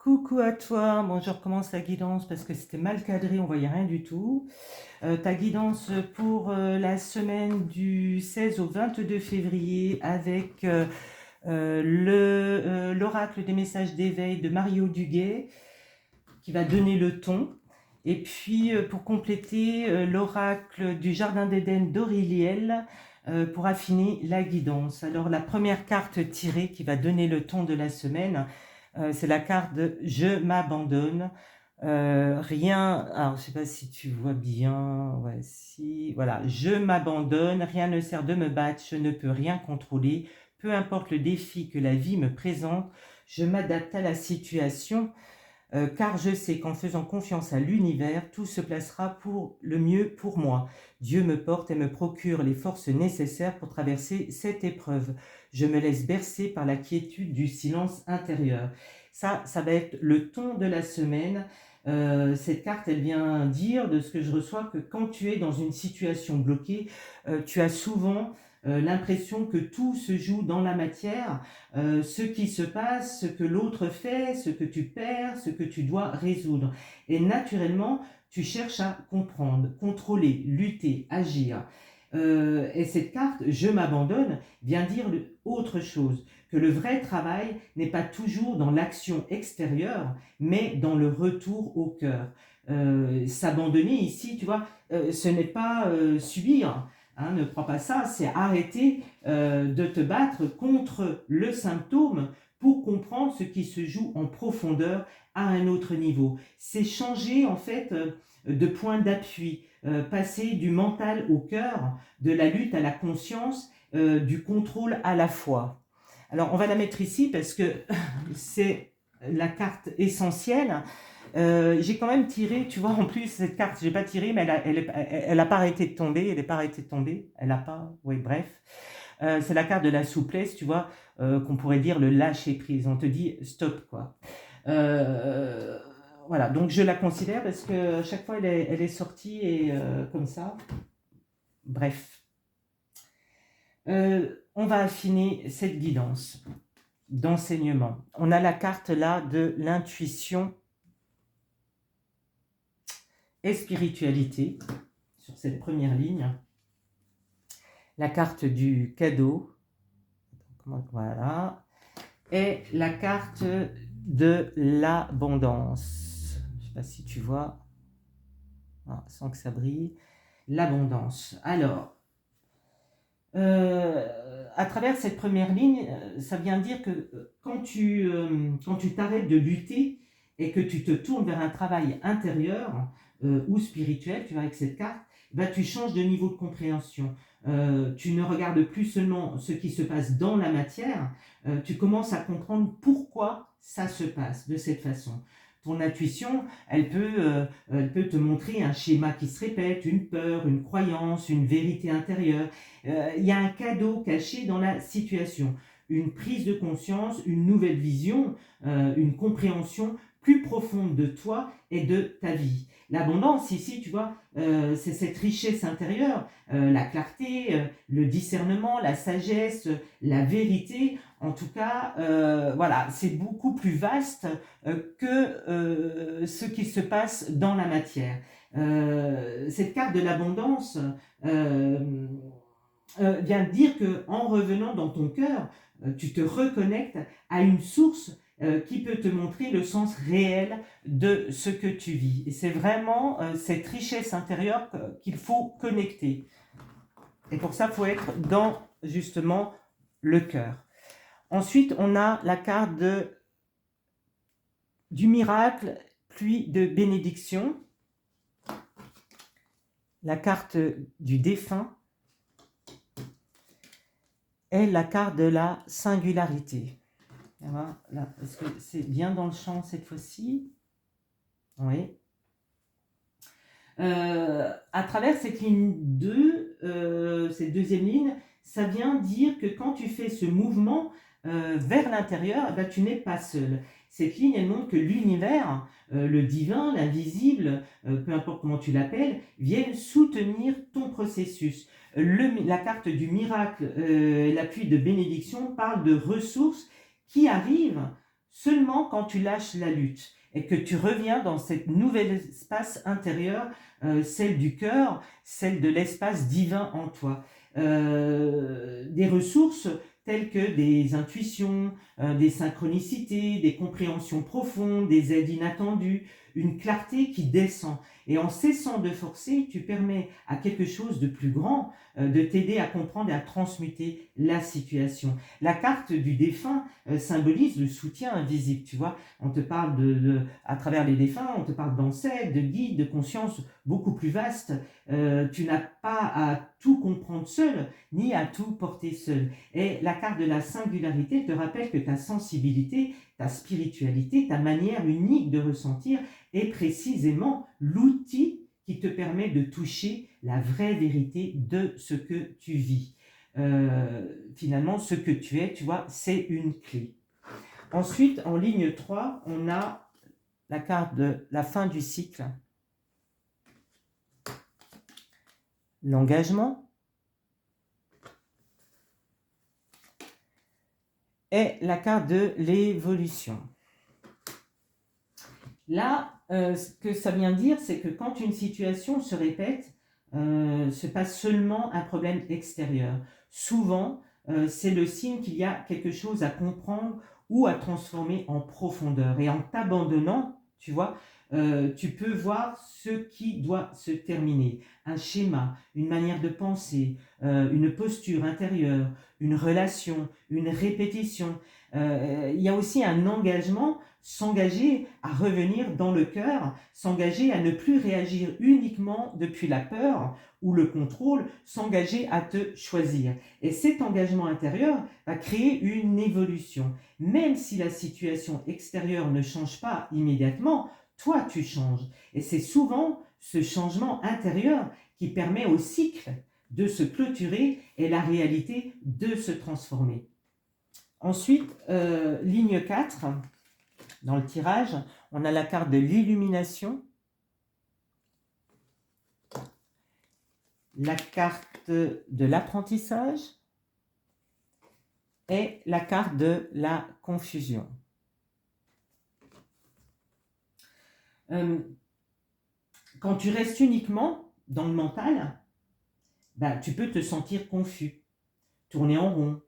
Coucou à toi. Bon, je recommence la guidance parce que c'était mal cadré, on voyait rien du tout. Ta guidance pour la semaine du 16 au 22 février avec l'oracle des messages d'éveil de Mario Duguay qui va donner le ton. Et puis pour compléter, l'oracle du Jardin d'Éden d'Auriliel pour affiner la guidance. Alors la première carte tirée qui va donner le ton de la semaine, c'est la carte de Je m'abandonne. Rien, alors je sais pas si tu vois bien, ouais, si, voilà, je m'abandonne, rien ne sert de me battre, je ne peux rien contrôler, peu importe le défi que la vie me présente, je m'adapte à la situation, car je sais qu'en faisant confiance à l'univers, tout se placera pour le mieux pour moi. Dieu me porte et me procure les forces nécessaires pour traverser cette épreuve. Je me laisse bercer par la quiétude du silence intérieur. Ça va être le ton de la semaine. Cette carte, elle vient dire de ce que je reçois que quand tu es dans une situation bloquée, tu as souvent l'impression que tout se joue dans la matière, ce qui se passe, ce que l'autre fait, ce que tu perds, ce que tu dois résoudre. Et naturellement, tu cherches à comprendre, contrôler, lutter, agir. Et cette carte, je m'abandonne, vient dire autre chose, que le vrai travail n'est pas toujours dans l'action extérieure, mais dans le retour au cœur. S'abandonner ici, tu vois, ce n'est pas subir, hein, ne crois pas ça, c'est arrêter de te battre contre le symptôme pour comprendre ce qui se joue en profondeur à un autre niveau. C'est changer en fait de point d'appui, passer du mental au cœur, de la lutte à la conscience, du contrôle à la foi. Alors on va la mettre ici parce que c'est la carte essentielle. J'ai quand même tiré, tu vois, en plus, cette carte, j'ai pas tiré, mais elle a pas arrêté de tomber, elle n'est pas arrêtée de tomber, elle a pas, oui, bref. C'est la carte de la souplesse, tu vois, qu'on pourrait dire le lâcher prise. On te dit stop, quoi. Euh, voilà, donc je la considère parce que à chaque fois elle est sortie et comme ça. Bref. On va affiner cette guidance d'enseignement. On a la carte là de l'intuition et spiritualité sur cette première ligne. La carte du cadeau, voilà, et la carte de l'abondance. Je ne sais pas si tu vois, sans que ça brille, l'abondance. Alors, à travers cette première ligne, ça vient dire que quand tu t'arrêtes de lutter et que tu te tournes vers un travail intérieur ou spirituel, tu vois, avec cette carte, bah, tu changes de niveau de compréhension. Tu ne regardes plus seulement ce qui se passe dans la matière, tu commences à comprendre pourquoi ça se passe de cette façon. Ton intuition, elle peut te montrer un schéma qui se répète, une peur, une croyance, une vérité intérieure. Il y a un cadeau caché dans la situation, une prise de conscience, une nouvelle vision, une compréhension plus profonde de toi et de ta vie. L'abondance ici, tu vois, c'est cette richesse intérieure, la clarté, le discernement, la sagesse, la vérité. En tout cas, voilà, c'est beaucoup plus vaste que ce qui se passe dans la matière. Cette carte de l'abondance vient dire que en revenant dans ton cœur, tu te reconnectes à une source qui peut te montrer le sens réel de ce que tu vis. Et c'est vraiment cette richesse intérieure qu'il faut connecter. Et pour ça, il faut être dans justement le cœur. Ensuite, on a la carte du miracle, puis de bénédiction. La carte du défunt est la carte de la singularité. Voilà, là, est-ce que c'est bien dans le champ cette fois-ci? Oui. À travers cette ligne 2, cette deuxième ligne, ça vient dire que quand tu fais ce mouvement vers l'intérieur, eh ben, tu n'es pas seul. Cette ligne, elle montre que l'univers, le divin, l'invisible, peu importe comment tu l'appelles, viennent soutenir ton processus. La carte du miracle, l'appui de bénédiction, parle de ressources qui arrivent seulement quand tu lâches la lutte et que tu reviens dans cette nouvelle espace intérieur, celle du cœur, celle de l'espace divin en toi. Des ressources telles que des intuitions, des synchronicités, des compréhensions profondes, des aides inattendues, une clarté qui descend. Et en cessant de forcer, tu permets à quelque chose de plus grand de t'aider à comprendre et à transmuter la situation. La carte du défunt symbolise le soutien invisible, tu vois. On te parle à travers les défunts, on te parle d'ancêtres, de guides, de conscience beaucoup plus vaste. Tu n'as pas à tout comprendre seul, ni à tout porter seul. Et la carte de la singularité te rappelle que ta sensibilité, ta spiritualité, ta manière unique de ressentir est précisément l'outil qui te permet de toucher la vraie vérité de ce que tu vis. Finalement, ce que tu es, tu vois, c'est une clé. Ensuite, en ligne 3, on a la carte de la fin du cycle, l'engagement et la carte de l'évolution. Là, ce que ça vient dire, c'est que quand une situation se répète, se passe seulement un problème extérieur. Souvent, c'est le signe qu'il y a quelque chose à comprendre ou à transformer en profondeur. Et en t'abandonnant, tu vois, tu peux voir ce qui doit se terminer. Un schéma, une manière de penser, une posture intérieure, une relation, une répétition. Il y a aussi un engagement, s'engager à revenir dans le cœur, s'engager à ne plus réagir uniquement depuis la peur ou le contrôle, s'engager à te choisir. Et cet engagement intérieur va créer une évolution. Même si la situation extérieure ne change pas immédiatement, toi tu changes. Et c'est souvent ce changement intérieur qui permet au cycle de se clôturer et la réalité de se transformer. Ensuite, ligne 4, dans le tirage, on a la carte de l'illumination, la carte de l'apprentissage et la carte de la confusion. Quand tu restes uniquement dans le mental, bah, tu peux te sentir confus, tourner en rond,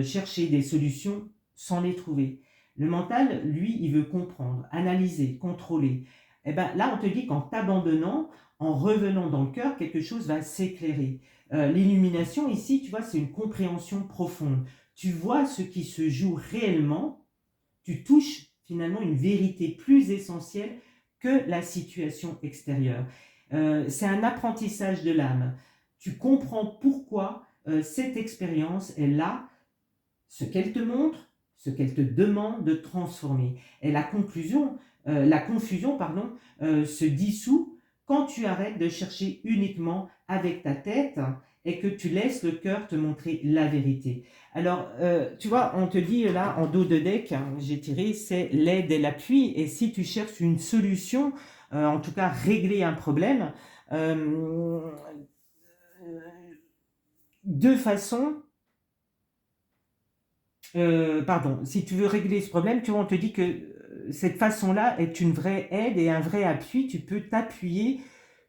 chercher des solutions sans les trouver. Le mental, lui, il veut comprendre, analyser, contrôler. Et ben là, on te dit qu'en t'abandonnant, en revenant dans le cœur, quelque chose va s'éclairer. L'illumination ici, tu vois, c'est une compréhension profonde. Tu vois ce qui se joue réellement, tu touches finalement une vérité plus essentielle que la situation extérieure. C'est un apprentissage de l'âme. Tu comprends pourquoi cette expérience est là, ce qu'elle te montre, ce qu'elle te demande de transformer. Et la confusion, se dissout quand tu arrêtes de chercher uniquement avec ta tête et que tu laisses le cœur te montrer la vérité. Alors, tu vois, on te dit là, en dos de deck, j'ai tiré, c'est l'aide et l'appui. Et si tu cherches une solution, en tout cas régler un problème, de façon... si tu veux régler ce problème, tu vois, on te dit que cette façon-là est une vraie aide et un vrai appui. Tu peux t'appuyer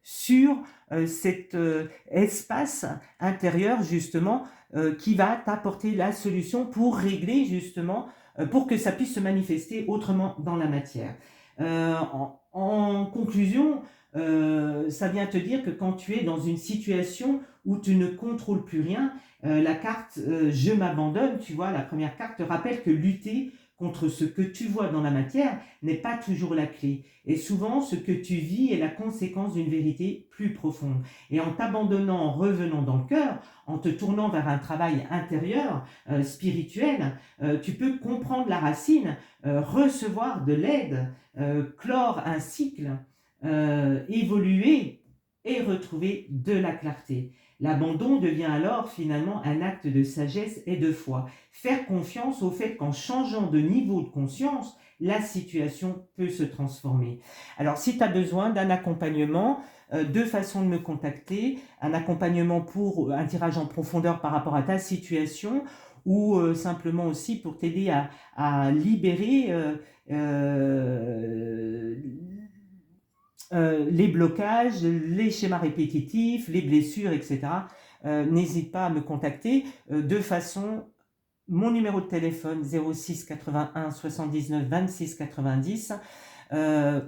sur cet espace intérieur, justement, qui va t'apporter la solution pour régler, justement, pour que ça puisse se manifester autrement dans la matière. En conclusion, ça vient te dire que quand tu es dans une situation où tu ne contrôles plus rien, la carte je m'abandonne, tu vois, la première carte te rappelle que lutter contre ce que tu vois dans la matière n'est pas toujours la clé. Et souvent, ce que tu vis est la conséquence d'une vérité plus profonde. Et en t'abandonnant, en revenant dans le cœur, en te tournant vers un travail intérieur, spirituel, tu peux comprendre la racine, recevoir de l'aide, clore un cycle, évoluer et retrouver de la clarté. L'abandon devient alors finalement un acte de sagesse et de foi. Faire confiance au fait qu'en changeant de niveau de conscience, la situation peut se transformer. Alors si tu as besoin d'un accompagnement, deux façons de me contacter. Un accompagnement pour un tirage en profondeur par rapport à ta situation ou simplement aussi pour t'aider à libérer euh, les blocages, les schémas répétitifs, les blessures, etc. N'hésite pas à me contacter de façon mon numéro de téléphone 06 81 79 26 90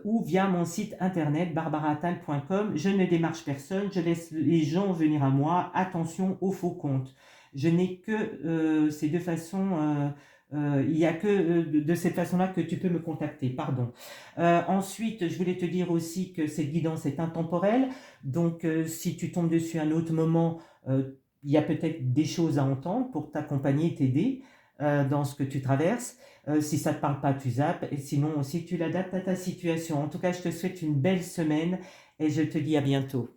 ou via mon site internet barbaraattal.com. Je ne démarche personne, je laisse les gens venir à moi. Attention aux faux comptes. Je n'ai que ces deux façons. Il n'y a que de cette façon-là que tu peux me contacter, pardon. Ensuite, je voulais te dire aussi que cette guidance est intemporelle, donc si tu tombes dessus à un autre moment, il y a peut-être des choses à entendre pour t'accompagner, t'aider dans ce que tu traverses. Si ça ne te parle pas, tu zappes, et sinon aussi tu l'adaptes à ta situation. En tout cas, je te souhaite une belle semaine et je te dis à bientôt.